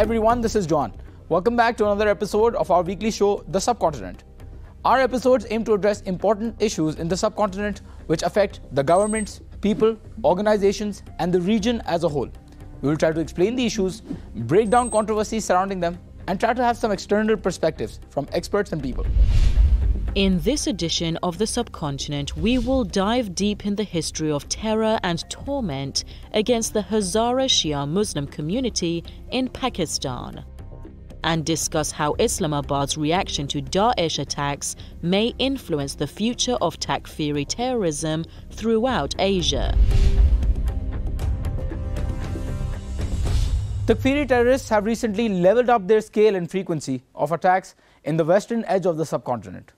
everyone, this is John. Welcome back to another episode of our weekly show, The Subcontinent. Our episodes aim to address important issues in the subcontinent which affect the governments, people, organizations, and the region as a whole. We will try to explain the issues, break down controversies surrounding them, and try to have some external perspectives from experts and people. In this edition of The Subcontinent, we will dive deep in the history of terror and torment against the Hazara Shia Muslim community in Pakistan, and discuss how Islamabad's reaction to Daesh attacks may influence the future of Takfiri terrorism throughout Asia. Takfiri terrorists have recently leveled up their scale and frequency of attacks in the western edge of the subcontinent.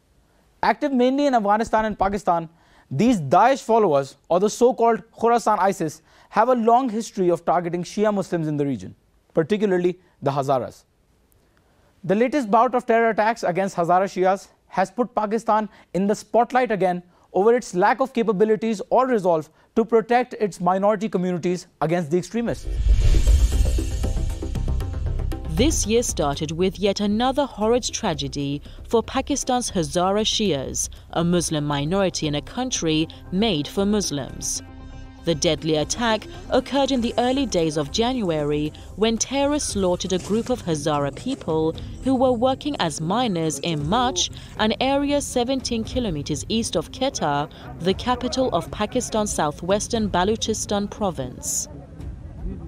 Active mainly in Afghanistan and Pakistan, these Daesh followers, or the so-called Khorasan ISIS, have a long history of targeting Shia Muslims in the region, particularly the Hazaras. The latest bout of terror attacks against Hazara Shias has put Pakistan in the spotlight again over its lack of capabilities or resolve to protect its minority communities against the extremists. This year started with yet another horrid tragedy for Pakistan's Hazara Shias, a Muslim minority in a country made for Muslims. The deadly attack occurred in the early days of January when terrorists slaughtered a group of Hazara people who were working as miners in Mach, an area 17 kilometers east of Quetta, the capital of Pakistan's southwestern Balochistan province.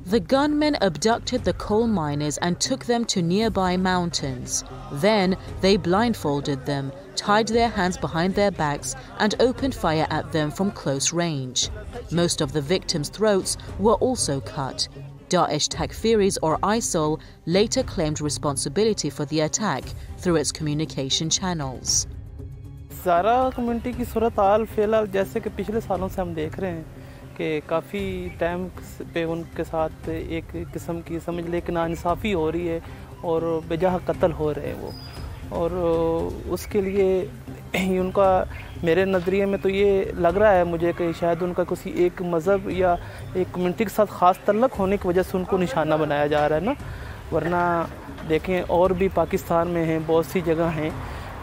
The gunmen abducted the coal miners and took them to nearby mountains. Then they blindfolded them, tied their hands behind their backs, and opened fire at them from close range. Most of the victims' throats were also cut. Daesh Takfiris, or ISIL, later claimed responsibility for the attack through its communication channels. Hazara community की सूरत हाल फिलहाल जैसे कि पिछले सालों से हम देख रहे हैं कि काफ़ी टाइम पे उनके साथ एक किस्म की समझ ले कि नाइंसाफ़ी हो रही है और बेजहा कत्ल हो रहे हैं वो, और उसके लिए उनका मेरे नज़रिए में तो ये लग रहा है मुझे कि शायद उनका किसी एक मज़हब या एक कम्युनिटी के साथ ख़ास तल्लुक़ होने की वजह से उनको निशाना बनाया जा रहा है ना, वरना देखें और भी पाकिस्तान में हैं, बहुत सी जगह हैं,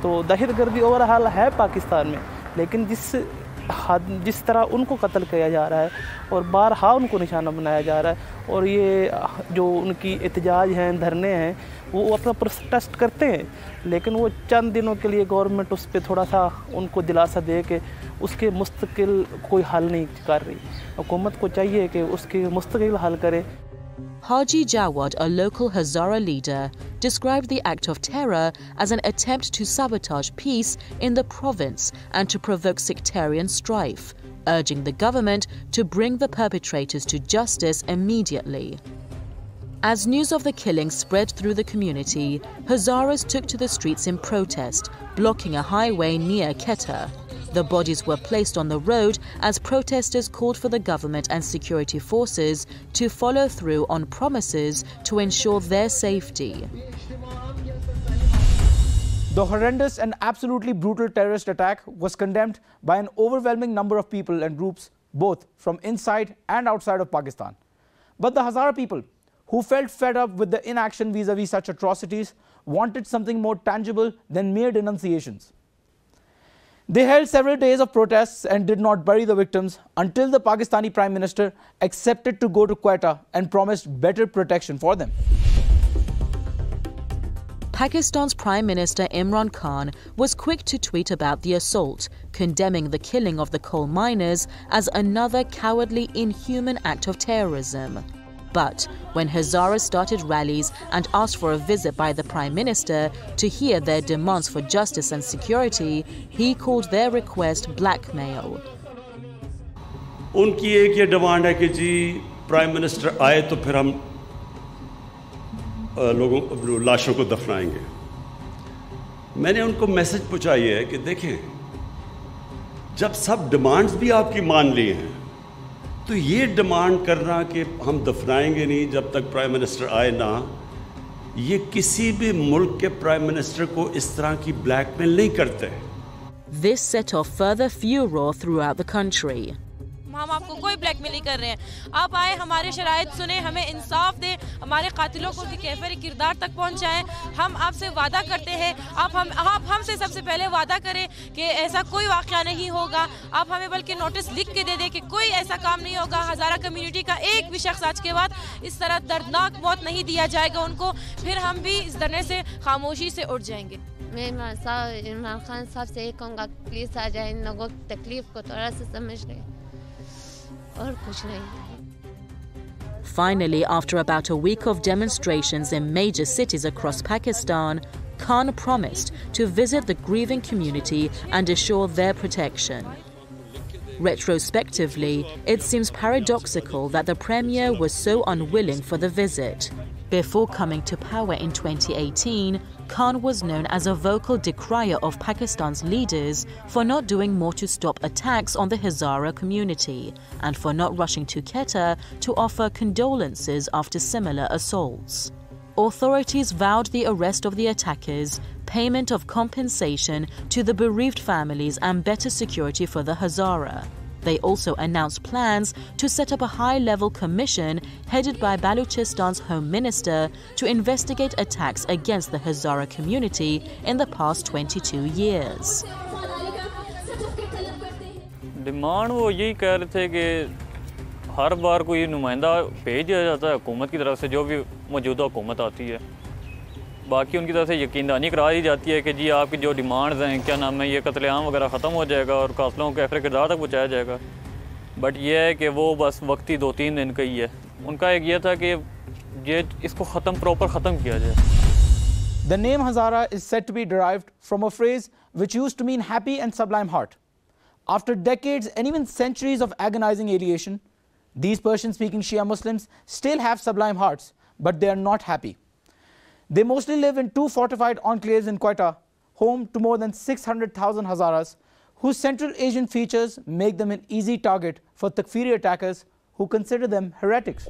तो दहशतगर्दी ओवरऑल है पाकिस्तान में, लेकिन जिस तरह उनको कत्ल किया जा रहा है और बारहा उनको निशाना बनाया जा रहा है, और ये जो उनकी एहतजाज हैं, धरने हैं, वो अपना प्रोटेस्ट करते हैं, लेकिन वो चंद दिनों के लिए गवर्नमेंट उस पर थोड़ा सा उनको दिलासा दे के उसके मुस्तकिल कोई हल नहीं कर रही। हुकूमत को चाहिए कि उसके मुस्तकिल हल करे। Haji Jawad, a local Hazara leader, described the act of terror as an attempt to sabotage peace in the province and to provoke sectarian strife, urging the government to bring the perpetrators to justice immediately. As news of the killing spread through the community, Hazaras took to the streets in protest, blocking a highway near Quetta. The bodies were placed on the road as protesters called for the government and security forces to follow through on promises to ensure their safety. The horrendous and absolutely brutal terrorist attack was condemned by an overwhelming number of people and groups, both from inside and outside of Pakistan. But the Hazara people, who felt fed up with the inaction vis-a-vis such atrocities, wanted something more tangible than mere denunciations. They held several days of protests and did not bury the victims until the Pakistani Prime Minister accepted to go to Quetta and promised better protection for them. Pakistan's Prime Minister Imran Khan was quick to tweet about the assault, condemning the killing of the coal miners as another cowardly, inhuman act of terrorism. But when Hazara started rallies and asked for a visit by the Prime Minister to hear their demands for justice and security, he called their request blackmail. उनकी एक ये demand है कि जी prime minister आए तो फिर हम लोगों लाशों को दफनाएंगे। मैंने उनको मैसेज पहुंचाया है कि देखें, जब सब डिमांड्स भी आपकी मान ली हैं, तो ये डिमांड करना कि हम दफनाएंगे नहीं जब तक प्राइम मिनिस्टर आए ना, ये किसी भी मुल्क के प्राइम मिनिस्टर को इस तरह की ब्लैकमेल नहीं करते। This set off further furor throughout the country. हम आपको कोई ब्लैकमेल नहीं कर रहे हैं। आप आए, हमारे शराइत सुने, हमें इंसाफ दें, हमारे कातिलों को उनके कैफर किरदार तक पहुँचाएँ। हम आपसे वादा करते हैं, आप हमसे सबसे पहले वादा करें कि ऐसा कोई वाक़या नहीं होगा। आप हमें बल्कि नोटिस लिख के दे दें कि कोई ऐसा काम नहीं होगा। हज़ारा कम्युनिटी का एक भी शख्स आज के बाद इस तरह दर्दनाक मौत नहीं दिया जाएगा उनको, फिर हम भी इस धरने से खामोशी से उठ जाएंगे। मैं इमरान खान साहब से एक कहूँगा, प्लीज़ आ जाए, इन लोगों की तकलीफ को थोड़ा सा समझ लें, और कुछ नहीं। Finally, after about a week of demonstrations in major cities across Pakistan, Khan promised to visit the grieving community and assure their protection. Retrospectively, it seems paradoxical that the Premier was so unwilling for the visit. Before coming to power in 2018, Khan was known as a vocal decrier of Pakistan's leaders for not doing more to stop attacks on the Hazara community and for not rushing to Quetta to offer condolences after similar assaults. Authorities vowed the arrest of the attackers, payment of compensation to the bereaved families and better security for the Hazara. They also announced plans to set up a high-level commission headed by Baluchistan's Home Minister to investigate attacks against the Hazara community in the past 22 years. Demand वो यही कह रहे थे कि हर बार कोई नुमाइंदा भेज दिया जाता है हुकूमत की तरफ से, जो भी मौजूदा हुकूमत आती है, बाकी उनकी तरफ से यकीनदानी करा दी जाती है कि जी आपकी जो डिमांड्स हैं, क्या नाम है, ये कत्लेआम वगैरह ख़त्म हो जाएगा और कातलों को कैफर किरदार तक पहुँचाया जाएगा। बट ये है कि वो बस वक्ती 2-3 दिन का ही है। उनका एक ये था कि ये इसको प्रॉपर ख़त्म किया जाए। The name Hazara is said to be derived from a phrase which used to mean happy and sublime heart. After decades and even centuries of agonizing alienation, these Persian-speaking Shia Muslims still have sublime hearts, but they are not happy. They mostly live in 2 fortified enclaves in Quetta, home to more than 600,000 Hazaras, whose Central Asian features make them an easy target for Takfiri attackers who consider them heretics.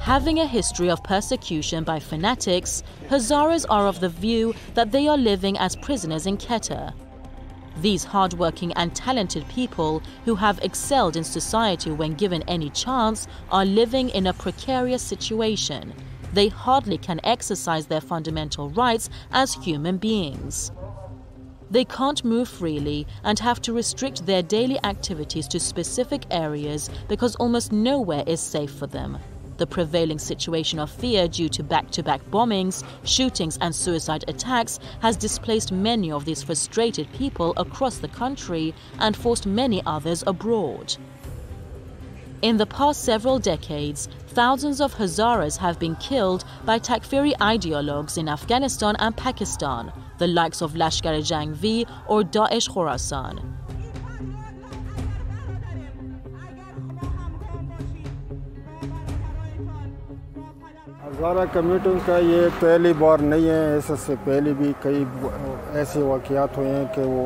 Having a history of persecution by fanatics, Hazaras are of the view that they are living as prisoners in Quetta. These hardworking and talented people who have excelled in society when given any chance are living in a precarious situation. They hardly can exercise their fundamental rights as human beings. They can't move freely and have to restrict their daily activities to specific areas because almost nowhere is safe for them. The prevailing situation of fear due to back-to-back bombings, shootings and suicide attacks has displaced many of these frustrated people across the country and forced many others abroad. In the past several decades, thousands of Hazaras have been killed by Takfiri ideologues in Afghanistan and Pakistan, the likes of Lashkar-e-Jang or Daesh Khorasan. Hazara community का ये पहली बार नहीं है, इससे पहले भी कई ऐसे वाक़यात हुए हैं कि वो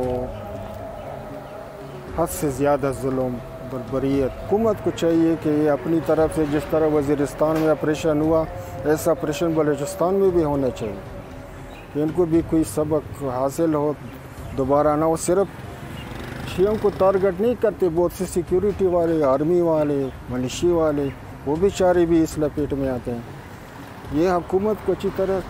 हद से ज़्यादा जुल्म बर्बरियत। हुकूमत को चाहिए कि ये अपनी तरफ से जिस तरह वज़ीरिस्तान में ऑपरेशन हुआ, ऐसा ऑपरेशन बलूचिस्तान में भी होना चाहिए कि इनको भी कोई सबक हासिल हो, दोबारा ना हो। सिर्फ शियों को टारगेट नहीं करते, बहुत से सिक्योरिटी वाले, आर्मी वाले, मिलिशिया वाले, वो बेचारे भी इस लपेट में आते हैं। ये हुकूमत को अच्छी तरह।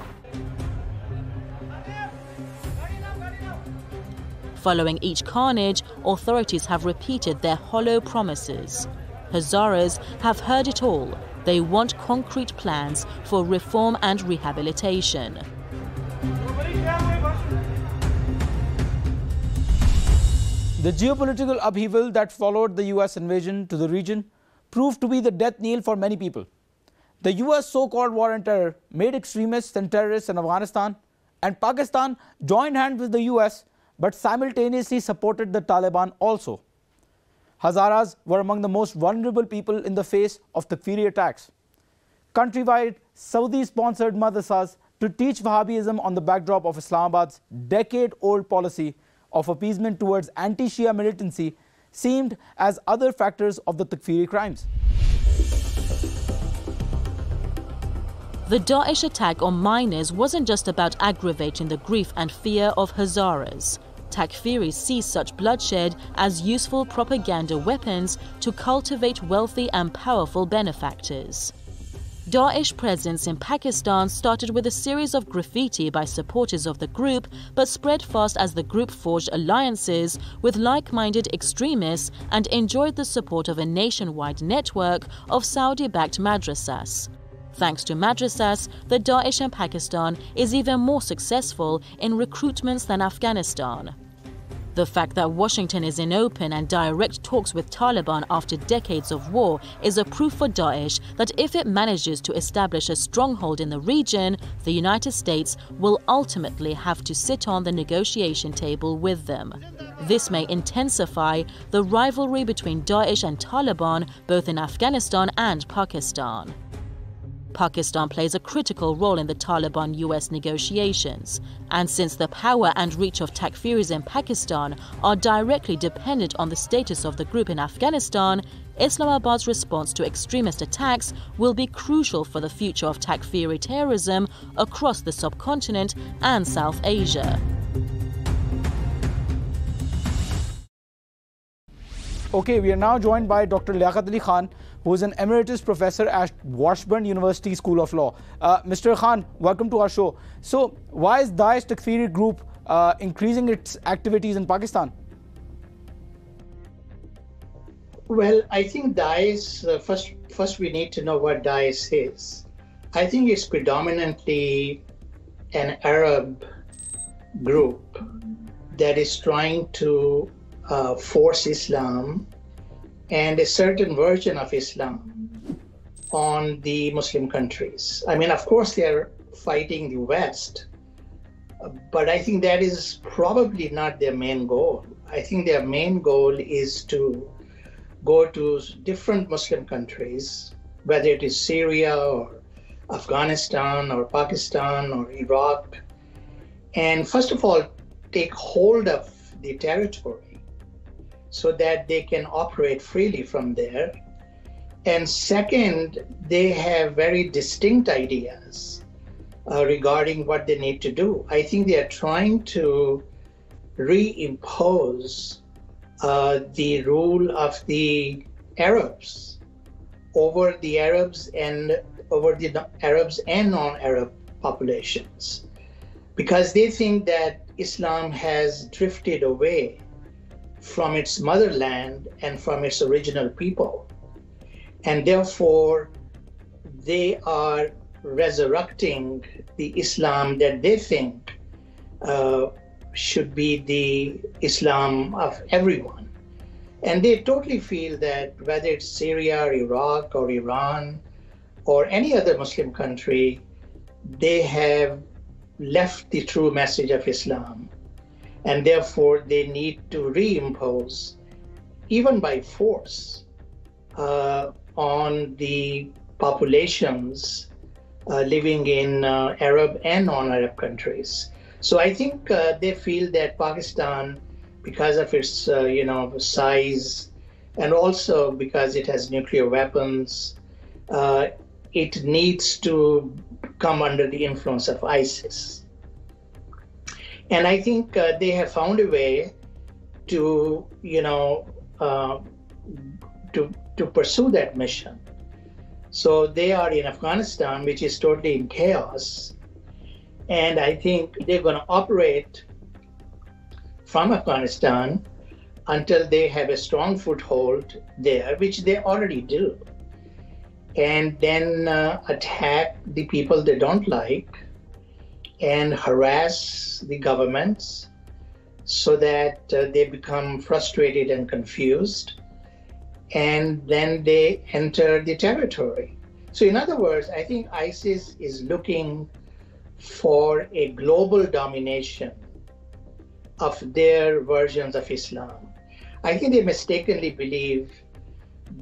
Following each carnage, authorities have repeated their hollow promises. Hazaras have heard it all. They want concrete plans for reform and rehabilitation. The geopolitical upheaval that followed the US invasion to the region proved to be the death knell for many people. The US so-called war on terror made extremists and terrorists in Afghanistan, and Pakistan joined hands with the US but simultaneously supported the Taliban also. Hazaras were among the most vulnerable people in the face of Takfiri attacks. Countrywide, Saudi-sponsored madrasas to teach Wahhabism on the backdrop of Islamabad's decade-old policy of appeasement towards anti-Shia militancy seemed as other factors of the Takfiri crimes. The Daesh attack on miners wasn't just about aggravating the grief and fear of Hazaras. Takfiri sees such bloodshed as useful propaganda weapons to cultivate wealthy and powerful benefactors. Daesh presence in Pakistan started with a series of graffiti by supporters of the group, but spread fast as the group forged alliances with like-minded extremists and enjoyed the support of a nationwide network of Saudi-backed madrasas. Thanks to madrasas, the Daesh in Pakistan is even more successful in recruitments than Afghanistan. The fact that Washington is in open and direct talks with Taliban after decades of war is a proof for Daesh that if it manages to establish a stronghold in the region, the United States will ultimately have to sit on the negotiation table with them. This may intensify the rivalry between Daesh and Taliban both in Afghanistan and Pakistan. Pakistan plays a critical role in the Taliban-US negotiations, and since the power and reach of Takfiris in Pakistan are directly dependent on the status of the group in Afghanistan, Islamabad's response to extremist attacks will be crucial for the future of Takfiri terrorism across the subcontinent and South Asia. Okay, we are now joined by Dr. Liaquat Ali Khan, who is an emeritus professor at Washburn University School of Law. Mr. Khan, welcome to our show. So, why is Daesh Takfiri group increasing its activities in Pakistan? Well, I think Daesh, first we need to know what Daesh is. I think it's predominantly an Arab group that is trying to force Islam and a certain version of Islam on the Muslim countries. I mean, of course, they're fighting the West, but I think that is probably not their main goal. I think their main goal is to go to different Muslim countries, whether it is Syria or Afghanistan or Pakistan or Iraq, and first of all, take hold of the territory so that they can operate freely from there. And second, they have very distinct ideas regarding what they need to do. I think they are trying to reimpose the rule of the Arabs over the Arabs and non-Arab populations, because they think that Islam has drifted away from its motherland and from its original people. And therefore, they are resurrecting the Islam that they think should be the Islam of everyone. And they totally feel that whether it's Syria or Iraq or Iran or any other Muslim country, they have left the true message of Islam. And therefore, they need to reimpose, even by force, on the populations living in Arab and non-Arab countries. So I think they feel that Pakistan, because of its size, and also because it has nuclear weapons, it needs to come under the influence of ISIS. And I think they have found a way to, to pursue that mission. So they are in Afghanistan, which is totally in chaos. And I think they're going to operate from Afghanistan until they have a strong foothold there, which they already do. And then attack the people they don't like and harass the governments so that they become frustrated and confused, and then they enter the territory. So in other words, I think ISIS is looking for a global domination of their versions of Islam. I think they mistakenly believe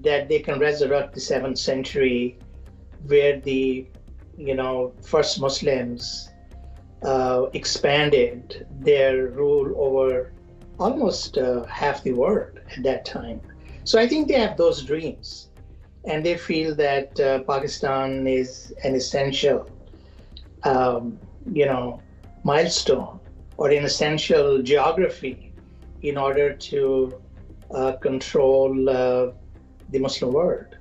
that they can resurrect the 7th century where the first Muslims expanded their rule over almost half the world at that time. So I think they have those dreams, and they feel that Pakistan is an essential, milestone or an essential geography in order to control the Muslim world.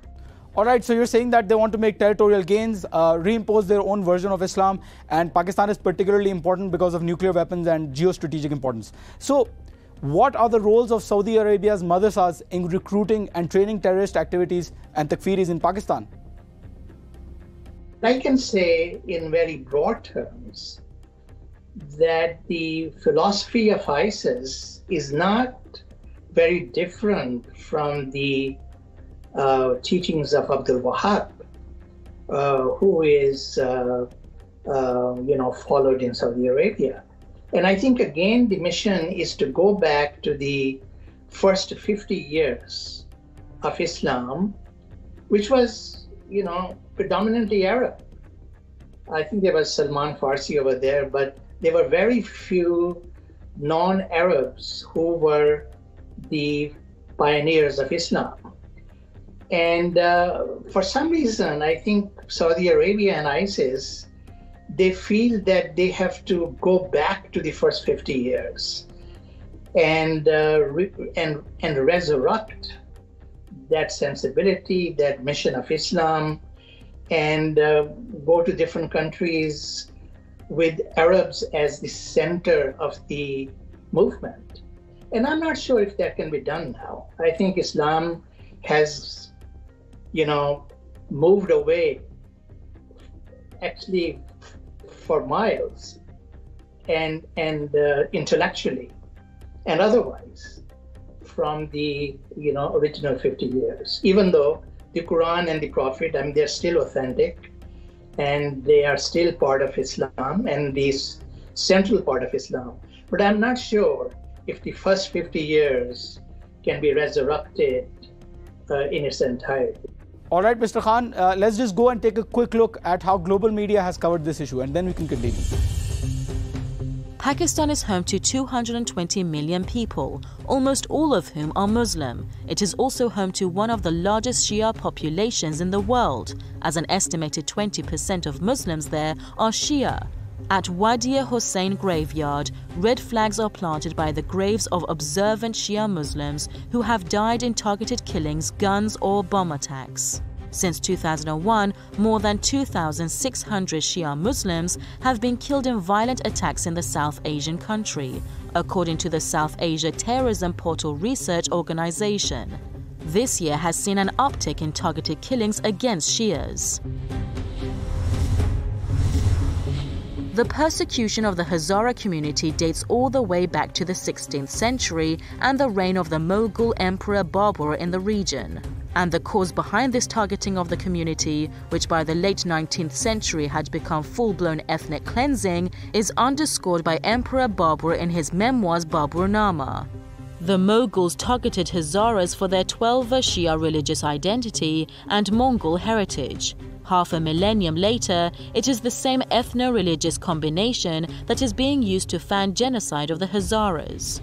All right, so you're saying that they want to make territorial gains, reimpose their own version of Islam, and Pakistan is particularly important because of nuclear weapons and geostrategic importance. So what are the roles of Saudi Arabia's madrasas in recruiting and training terrorist activities and takfiris in Pakistan? I can say in very broad terms that the philosophy of ISIS is not very different from the teachings of Abdul Wahab, who is followed in Saudi Arabia. And I think again the mission is to go back to the first 50 years of Islam, which was predominantly Arab. I think there was Salman Farsi over there, but there were very few non-Arabs who were the pioneers of Islam. And for some reason, I think Saudi Arabia and ISIS, they feel that they have to go back to the first 50 years and resurrect that sensibility, that mission of Islam, and go to different countries with Arabs as the center of the movement. And I'm not sure if that can be done now. I think Islam has moved away actually for miles and intellectually and otherwise from the original 50 years, even though the Quran and the Prophet, they're still authentic and they are still part of Islam and the central part of Islam. But I'm not sure if the first 50 years can be resurrected in its entirety. All right, Mr. Khan, let's just go and take a quick look at how global media has covered this issue, and then we can continue. Pakistan is home to 220 million people, almost all of whom are Muslim. It is also home to one of the largest Shia populations in the world, as an estimated 20% of Muslims there are Shia. At Wadia Hussein graveyard, red flags are planted by the graves of observant Shia Muslims who have died in targeted killings, guns or bomb attacks. Since 2001, more than 2,600 Shia Muslims have been killed in violent attacks in the South Asian country, according to the South Asia Terrorism Portal Research Organization. This year has seen an uptick in targeted killings against Shias. The persecution of the Hazara community dates all the way back to the 16th century and the reign of the Mughal Emperor Babur in the region. And the cause behind this targeting of the community, which by the late 19th century had become full-blown ethnic cleansing, is underscored by Emperor Babur in his memoirs Baburnama. The Mughals targeted Hazaras for their Twelver Shia religious identity and Mongol heritage. Half a millennium later, it is the same ethno-religious combination that is being used to fan genocide of the Hazaras.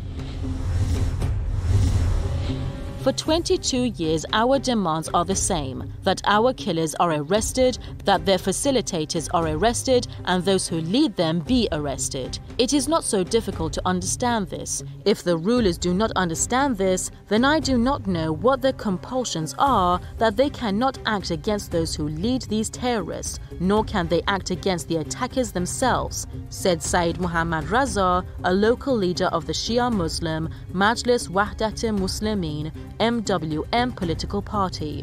For 22 years, our demands are the same, that our killers are arrested, that their facilitators are arrested, and those who lead them be arrested. It is not so difficult to understand this. If the rulers do not understand this, then I do not know what their compulsions are that they cannot act against those who lead these terrorists, nor can they act against the attackers themselves, said Said Muhammad Raza, a local leader of the Shia Muslim Majlis Wahdat-e-Muslimin MWM political party.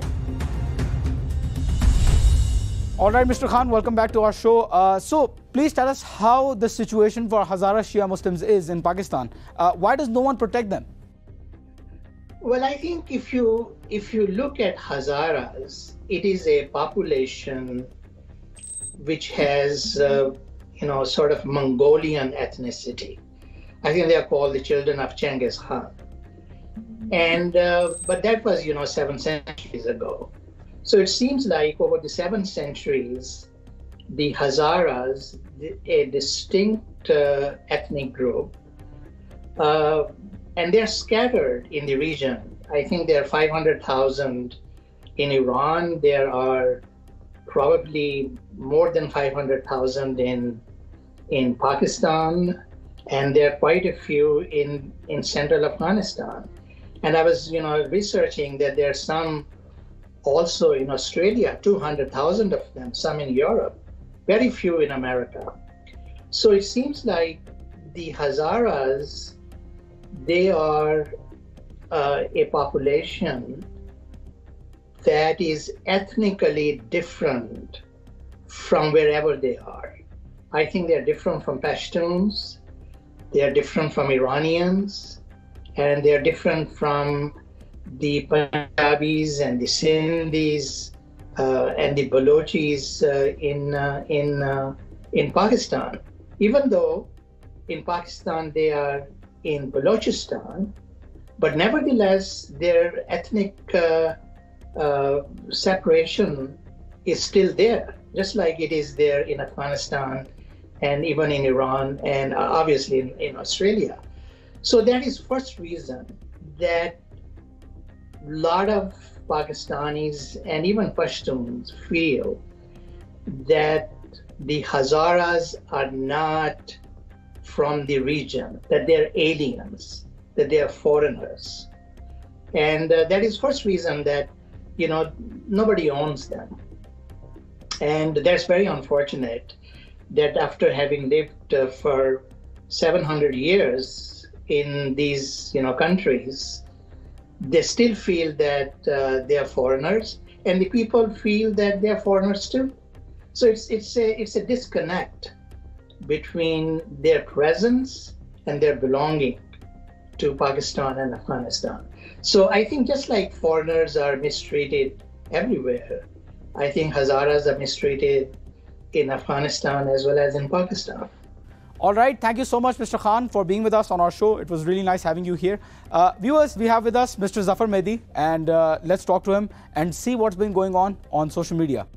All right, Mr. Khan, welcome back to our show. So please tell us how the situation for Hazara Shia Muslims is in Pakistan. Why does no one protect them? Well, I think if you look at Hazaras, it is a population which has sort of Mongolian ethnicity. I think they are called the children of Genghis Khan. And but that was 7 centuries ago. So it seems like over the 7 centuries, the Hazaras, a distinct ethnic group, and they're scattered in the region. I think there are 500,000 in Iran. There are probably more than 500,000 in Pakistan. and there are quite a few in central Afghanistan. And I was, researching that there are some also in Australia, 200,000 of them, some in Europe, very few in America. So it seems like the Hazaras, they are a population that is ethnically different from wherever they are. I think they're different from Pashtuns, they're different from Iranians, and they're different from the Punjabis and the Sindhis and the Balochis in Pakistan. Even though in Pakistan they are in Balochistan, but nevertheless their ethnic separation is still there, just like it is there in Afghanistan and even in Iran and obviously in Australia. So that is first reason that a lot of Pakistanis and even Pashtuns feel that the Hazaras are not from the region, that they're aliens, that they are foreigners. And that is first reason that, nobody owns them. And that's very unfortunate that after having lived for 700 years in these, countries, they still feel that they are foreigners, and the people feel that they are foreigners too. So it's a disconnect between their presence and their belonging to Pakistan and Afghanistan. So I think just like foreigners are mistreated everywhere, I think Hazaras are mistreated in Afghanistan as well as in Pakistan. All right, thank you so much, Mr. Khan, for being with us on our show. It was really nice having you here. Viewers, we have with us Mr. Zafar Mehdi, and let's talk to him and see what's been going on social media.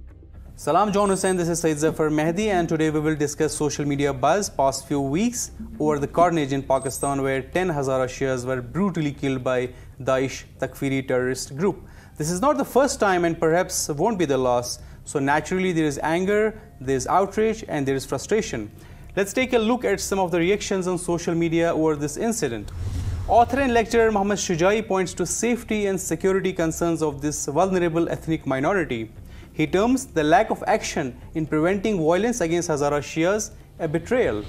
Salam John Hussain, this is Sayyid Zafar Mehdi, and today we will discuss social media buzz past few weeks over the carnage in Pakistan where 10 Hazara Shias were brutally killed by Daesh Takfiri terrorist group. This is not the first time and perhaps won't be the last. So naturally there is anger, there is outrage, and there is frustration. Let's take a look at some of the reactions on social media over this incident. Author and lecturer Muhammad Shujai points to safety and security concerns of this vulnerable ethnic minority. He terms the lack of action in preventing violence against Hazara Shias a betrayal.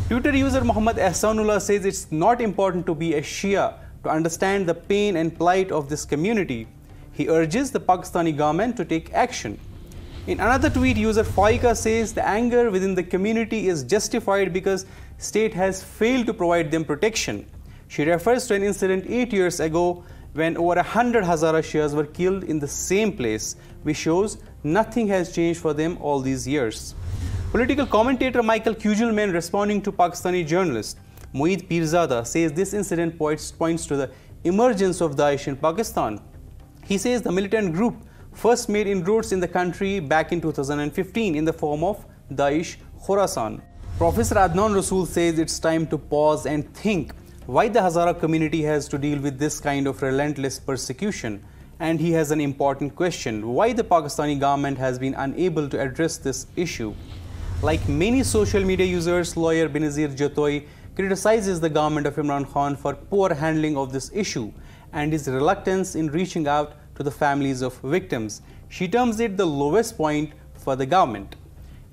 Twitter user Muhammad Ehsanullah says it's not important to be a Shia to understand the pain and plight of this community. He urges the Pakistani government to take action. In another tweet, user Faika says the anger within the community is justified because state has failed to provide them protection. She refers to an incident 8 years ago when over 100 Hazara Shias were killed in the same place, which shows nothing has changed for them all these years. Political commentator Michael Kugelman, responding to Pakistani journalist Moeed Pirzada, says this incident points to the emergence of Daesh in Pakistan. He says the militant group first made inroads in the country back in 2015 in the form of Daesh Khorasan. Professor Adnan Rasool says it's time to pause and think why the Hazara community has to deal with this kind of relentless persecution. And he has an important question: why the Pakistani government has been unable to address this issue. Like many social media users, lawyer Benazir Jatoi criticizes the government of Imran Khan for poor handling of this issue and his reluctance in reaching out to the families of victims. She terms it the lowest point for the government.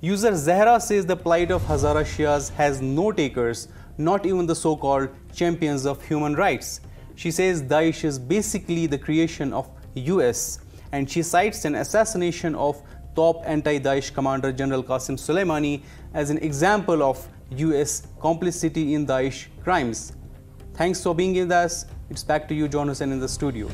User Zahra says the plight of Hazara Shias has no takers, not even the so-called champions of human rights. She says Daesh is basically the creation of US, and she cites an assassination of top anti-Daesh commander General Qasim Soleimani as an example of US complicity in Daesh crimes. Thanks for being with us. It's back to you, John Hussain, in the studio.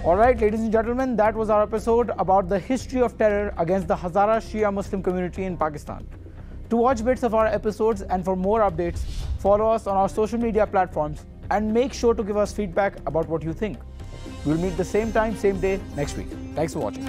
All right, ladies and gentlemen, that was our episode about the history of terror against the Hazara Shia Muslim community in Pakistan. To watch bits of our episodes and for more updates, follow us on our social media platforms and make sure to give us feedback about what you think. We'll meet the same time, same day next week. Thanks for watching.